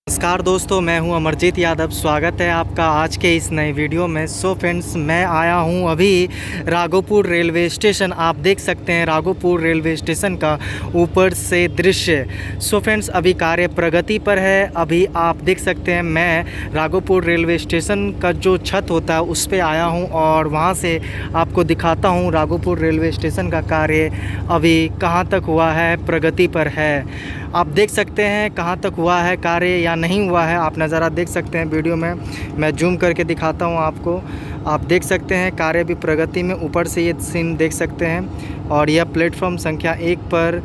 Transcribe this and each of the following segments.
नमस्कार दोस्तों, मैं हूं अमरजीत यादव। स्वागत है आपका आज के इस नए वीडियो में। फ्रेंड्स, मैं आया हूं अभी राघोपुर रेलवे स्टेशन। आप देख सकते हैं राघोपुर रेलवे स्टेशन का ऊपर से दृश्य। फ्रेंड्स, अभी कार्य प्रगति पर है। अभी आप देख सकते हैं मैं राघोपुर रेलवे स्टेशन का जो छत होता है उस पर आया हूं और वहां से आपको दिखाता हूं राघोपुर रेलवे स्टेशन का कार्य अभी कहां तक हुआ है, प्रगति पर है। आप देख सकते हैं कहाँ तक हुआ है कार्य या नहीं हुआ है। आप नज़ारा देख सकते हैं वीडियो में, मैं जूम करके दिखाता हूँ आपको। आप देख सकते हैं कार्य भी प्रगति में, ऊपर से ये सीन देख सकते हैं। और यह प्लेटफॉर्म संख्या 1 पर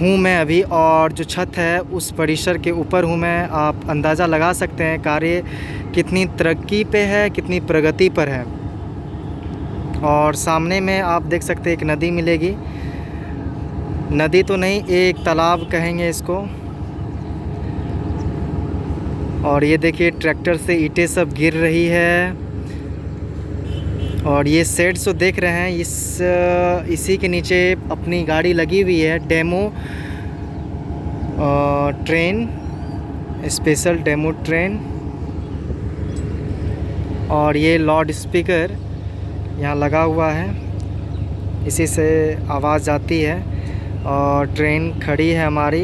हूँ मैं अभी, और जो छत है उस परिसर के ऊपर हूँ मैं। आप अंदाज़ा लगा सकते हैं कार्य कितनी तरक्की पे है, कितनी प्रगति पर है। और सामने में आप देख सकते हैं एक नदी मिलेगी। नदी तो नहीं, एक तालाब कहेंगे इसको। और ये देखिए ट्रैक्टर से ईंटें सब गिर रही है। और ये शेड जो देख रहे हैं इसी के नीचे अपनी गाड़ी लगी हुई है, demo train, special demo train. और ये लाउड स्पीकर यहाँ लगा हुआ है, इसी से आवाज़ आती है। और ट्रेन खड़ी है हमारी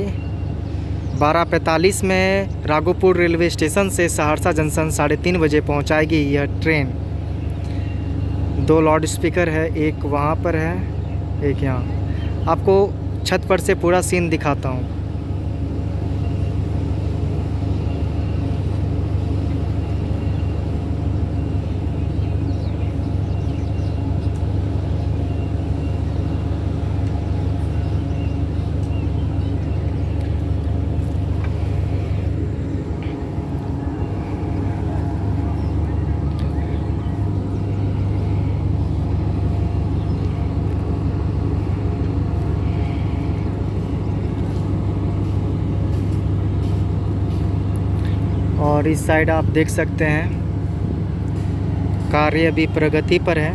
12:45 में राघोपुर रेलवे स्टेशन से सहरसा जंक्शन 3:30 बजे पहुंचाएगी यह ट्रेन। 2 लाउड स्पीकर है, एक वहां पर है, एक यहाँ। आपको छत पर से पूरा सीन दिखाता हूं। और इस साइड आप देख सकते हैं कार्य अभी प्रगति पर है।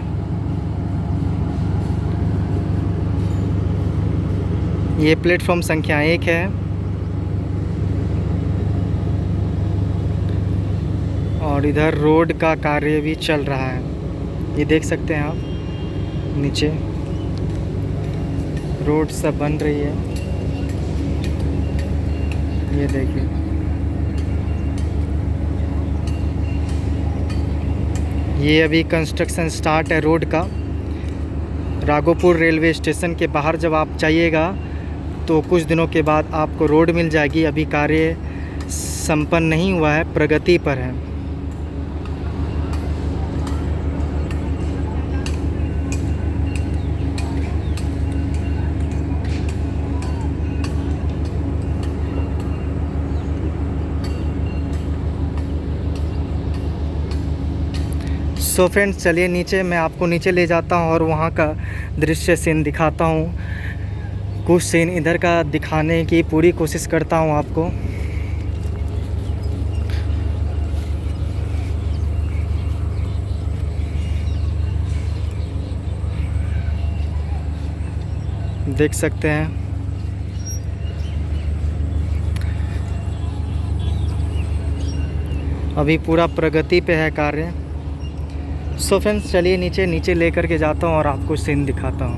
ये प्लेटफॉर्म संख्या 1 है। और इधर रोड का कार्य भी चल रहा है, ये देख सकते हैं आप। नीचे रोड सब बन रही है, ये देखिए। ये अभी कंस्ट्रक्शन स्टार्ट है रोड का। राघोपुर रेलवे स्टेशन के बाहर जब आप जाइएगा तो कुछ दिनों के बाद आपको रोड मिल जाएगी। अभी कार्य संपन्न नहीं हुआ है, प्रगति पर है। फ्रेंड्स, चलिए नीचे, मैं आपको नीचे ले जाता हूं और वहां का दृश्य सीन दिखाता हूं। कुछ सीन इधर का दिखाने की पूरी कोशिश करता हूं आपको। देख सकते हैं अभी पूरा प्रगति पे है कार्य। फ्रेंड्स, चलिए नीचे लेकर के जाता हूँ और आपको सीन दिखाता हूँ।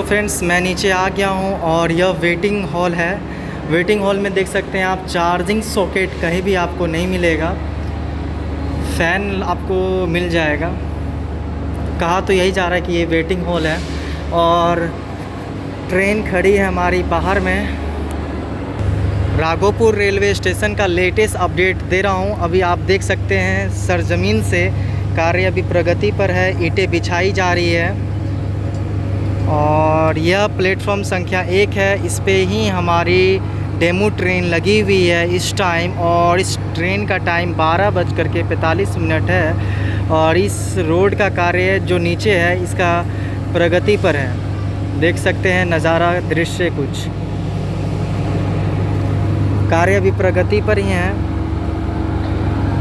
फ्रेंड्स, मैं नीचे आ गया हूँ और यह वेटिंग हॉल है। वेटिंग हॉल में देख सकते हैं आप चार्जिंग सॉकेट कहीं भी आपको नहीं मिलेगा। फ़ैन आपको मिल जाएगा। कहा तो यही जा रहा है कि ये वेटिंग हॉल है। और ट्रेन खड़ी है हमारी बाहर में। राघोपुर रेलवे स्टेशन का लेटेस्ट अपडेट दे रहा हूं। अभी आप देख सकते हैं सरजमीन से कार्य अभी प्रगति पर है, ईंटें बिछाई जा रही है। और यह प्लेटफॉर्म संख्या 1 है, इस पे ही हमारी डेमो ट्रेन लगी हुई है इस टाइम। और इस ट्रेन का टाइम 12:45 है। और इस रोड का कार्य जो नीचे है इसका प्रगति पर है। देख सकते हैं नज़ारा, दृश्य कुछ कार्य अभी प्रगति पर ही है।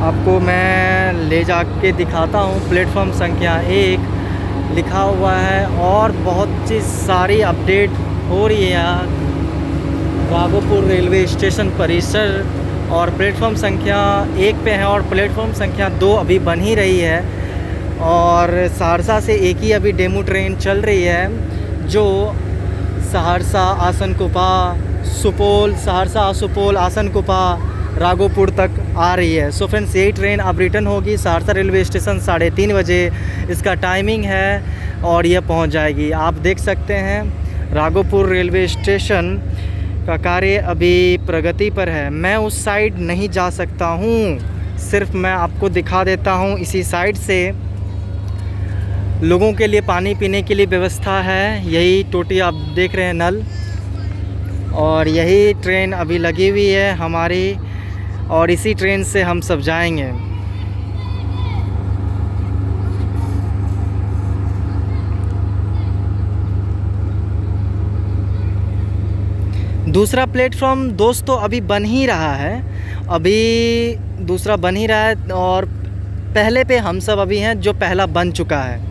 आपको मैं ले जा के दिखाता हूँ। प्लेटफॉर्म संख्या 1 लिखा हुआ है और बहुत सी सारी अपडेट हो रही है। राघोपुर रेलवे स्टेशन परिसर और प्लेटफॉर्म संख्या 1 पे है और प्लेटफॉर्म संख्या 2 अभी बन ही रही है। और सहरसा से एक ही अभी डेमू ट्रेन चल रही है जो सहरसा आसनकुपा सुपौल, सहरसा सुपौल आसनकुपा राघोपुर तक आ रही है। सो फ्रेंड्स, यही ट्रेन अब रिटर्न होगी सहरसा रेलवे स्टेशन 3:30 बजे इसका टाइमिंग है और यह पहुंच जाएगी। आप देख सकते हैं राघोपुर रेलवे स्टेशन का कार्य अभी प्रगति पर है। मैं उस साइड नहीं जा सकता हूँ, सिर्फ मैं आपको दिखा देता हूँ। इसी साइड से लोगों के लिए पानी पीने के लिए व्यवस्था है। यही टोटी आप देख रहे हैं, नल, और यही ट्रेन अभी लगी हुई है हमारी और इसी ट्रेन से हम सब जाएंगे। दूसरा प्लेटफॉर्म दोस्तों अभी बन ही रहा है, अभी दूसरा बन ही रहा है और पहले पे हम सब अभी हैं जो पहला बन चुका है।